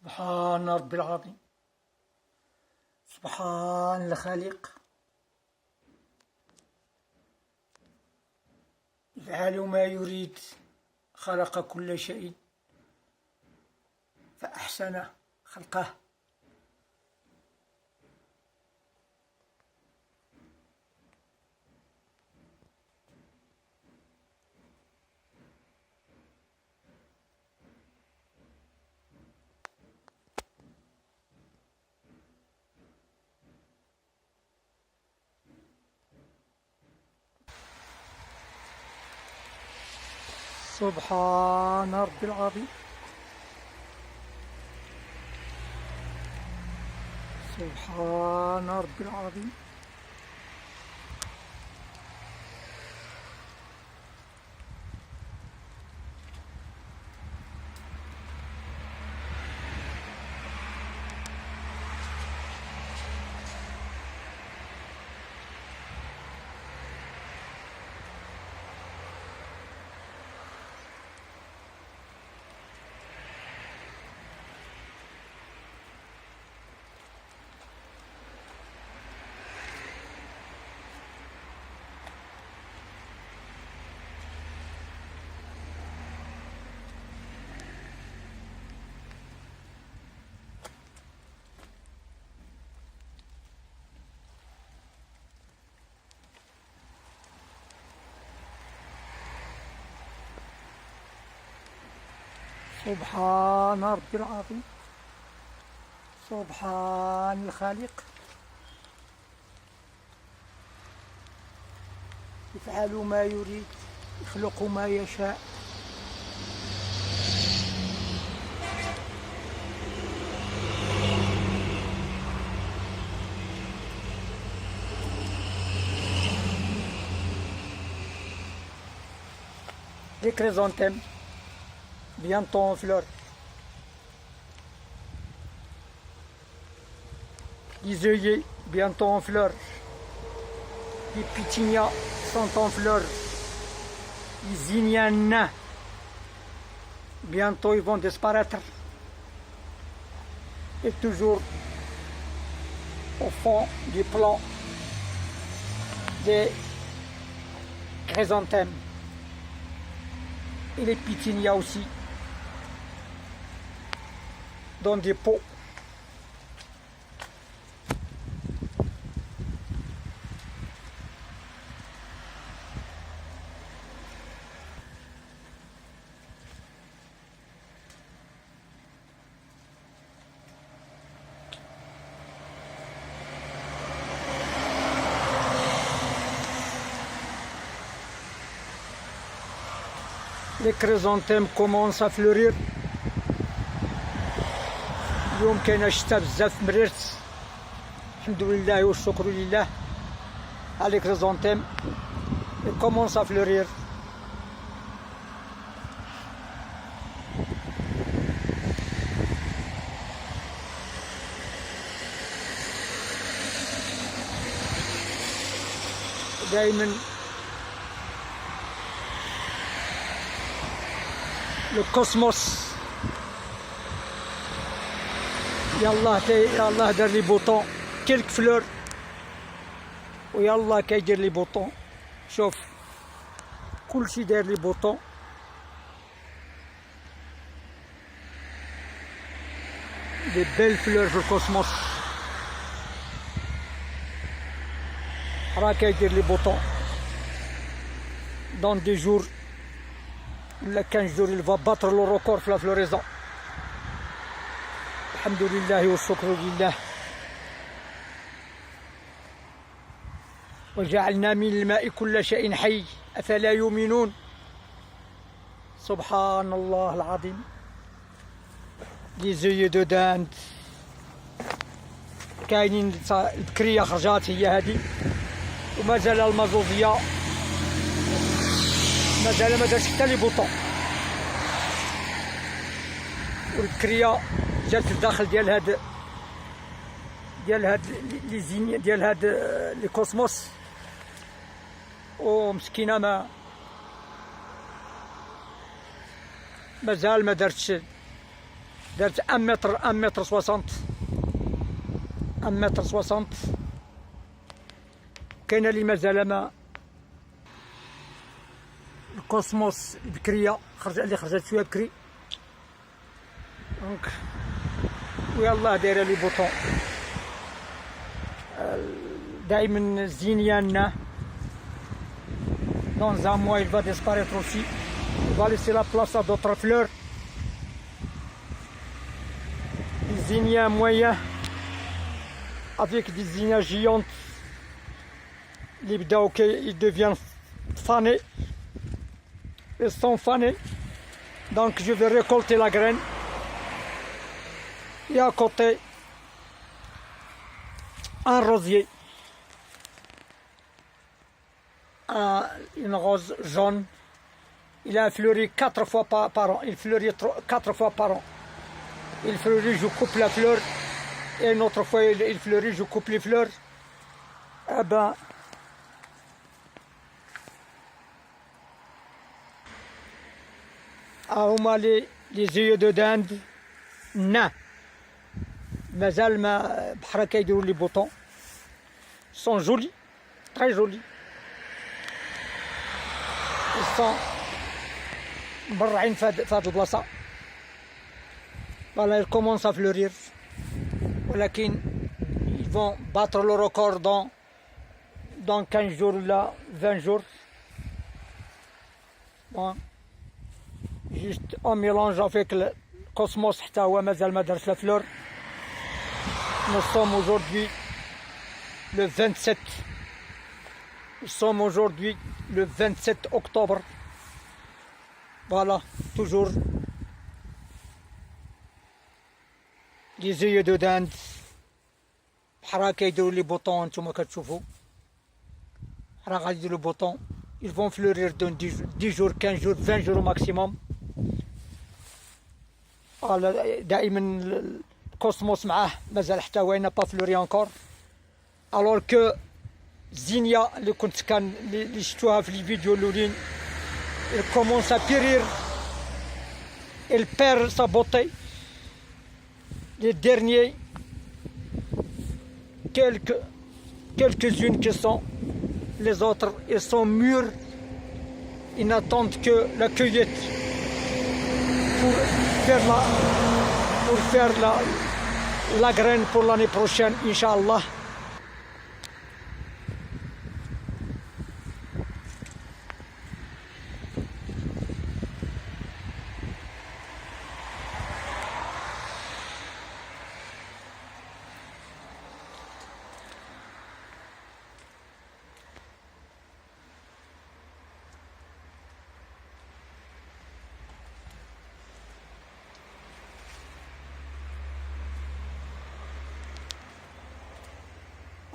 سبحان رب العظيم. سبحان الخالق يفعل ما يريد. خلق كل شيء فأحسن خلقه. سبحان رب العظيم. سبحان رب العظيم. سبحان رب العظيم. سبحان الخالق يفعل ما يريد. يخلق ما يشاء. Les chrysanthèmes bientôt en fleurs. Les œillets bientôt en fleurs. Les pétunias sont en fleurs. Les zinnias bientôt ils vont disparaître. Et toujours au fond du plan des chrysanthèmes. Et les pétunias aussi. Dans des pots. Les chrysanthèmes commencent à fleurir. اليوم كاينه الشتا بزاف مريرت. الحمد لله والشكر لله. على كريزونتيم كومونس ا فلورير. دائما الكوسموس يالله دار لي بوطون كيلك فلور ويالله كيدير لي بوطون. شوف كلشي داير لي بوطون. دي بيل فلور في الكوسموس. راه كيدير لي بوطون دون دي جور ولا 15 جور. il va battre le record في لا فلوريزون. الحمد لله والشكر لله. وجعلنا من الماء كل شيء حي أفلا يؤمنون. سبحان الله العظيم. لي زوي دو داند كاينين. البكرية خرجات هي هذه ومازال المازوزية مازال ما دارش حتى لي بوطون. والبكرية جات الداخل ديال هاد لي زينيا ديال هاد لي كوسموس. ومسكينه مازال ما دارتش درت 1 متر 1 متر 60 1 متر 60. كاينه اللي مازال ما الكوسموس بكريه اللي خرجت شويه بكري دونك ويلاه دايره لي بوطون. دائما الزينيان dans un mois il va disparaître aussi, il va laisser la place à d'autres fleurs. Les zinnias moyens avec des zinnias géantes ils deviennent fanés, ils sont fanés, donc je vais récolter la graine. Et à côté un rosier, une rose jaune, il a fleuri 4 fois par an, il fleurit 4 fois par an. Il fleurit, je coupe la fleur, et une autre fois il fleurit, je coupe les fleurs. Eh ben, هما les yeux de dinde nains مازال ما بحال هكا يديروا لي بوطون. sont jolis, très jolis. ils sont مبرعين في هاد البلاصه. Voilà, ils commencent à fleurir. ولكن ils vont battre le record dans 15 jours là, 20 jours. Bon. Juste en mélange avec le cosmos حتى هو مازال ما دارش لا فلور. Nous sommes aujourd'hui le 27. Nous sommes aujourd'hui le 27 octobre. Voilà, toujours les œillets de dinde. بحال هكا يديروا لي بوطون نتوما كتشوفوا. راه غادي يديروا بوطون. Ils vont fleurir dans 10 jours, 15 jours, 20 jours au maximum. دائما الكوسموس معاه مازال حتى هو n'a pas fleuri encore. Alors que زينيا اللي كنت اللي شفتوها في الفيديو الاولين il commence à périr, il perd sa beauté. Les derniers quelques-unes qui sont, les autres ils sont mûrs, ils n'attendent que la cueillette pour faire la graine pour l'année prochaine, Inch'Allah.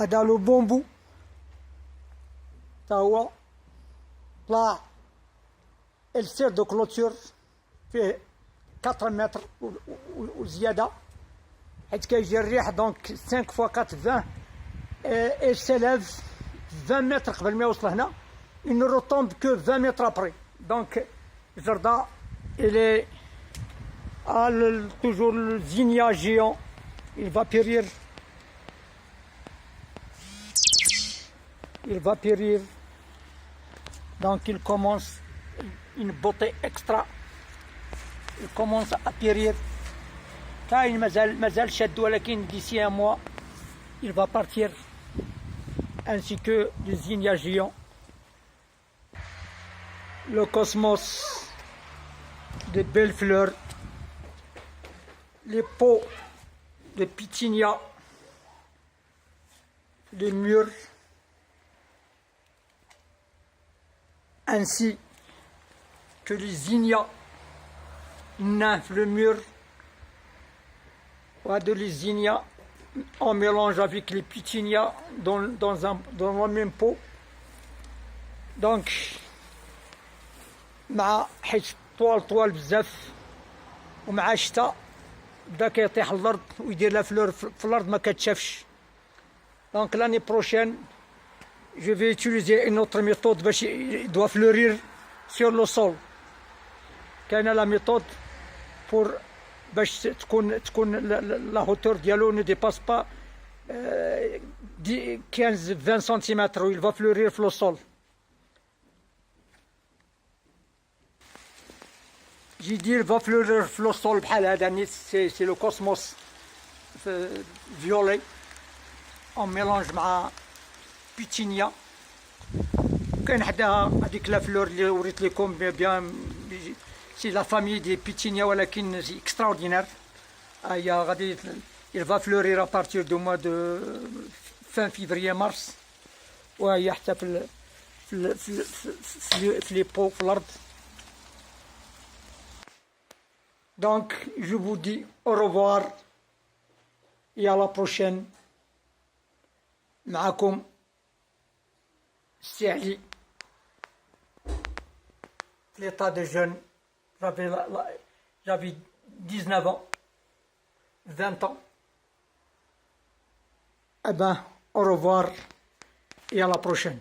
هذا لو بومبو تا هو طلع السير دو كلوتور فيه 4 متر وزياده حيت كيجي الريح دونك 5 فوا 4 20 اي سيليف 20 متر قبل ما يوصل هنا il ne retombe que 20 mètres après. Donc Jordan il est toujours le zinnia géant, il va périr. Il va périr, donc il commence une beauté extra, il commence à périr. كاين مازال شاد ولكن d'ici un mois il va partir, ainsi que les zinnias géants. Le cosmos, de belles fleurs, les pots de pétunia, les murs, ainsi que les zinnias nymphes, le mur, de les zinnias en mélange avec les pétunias dans le même pot. Donc مع حيت طوال بزاف ومع الشتاء بدا كيطيح الارض ويدير لا فلور في الارض ما كتشافش. دونك لاني بروشين je vais utiliser une autre méthode باش il doit fleurir sur le sol. كاينه لا méthode pour باش تكون لا هوتور ديالو ne dépasse pas 15-20 cm où il va fleurir في le sol. J'ai dit il va fleurir في le sol بحال هذا c'est le cosmos violet en mélange مع بيتينيا. كاين حداها هذيك لا فلور اللي وريت لكم بيان سي لا فامي دي بيتينيا ولكن سي اكستراوردينير. هي غادي il va fleurir à partir du mois de fin février mars وهي حتى في لي بو في الارض. Donc je vous dis au revoir et à la prochaine. معكم سي علي في l'état de jeune. J'avais 19 ans, 20 ans. Eh ben, au revoir et à la prochaine.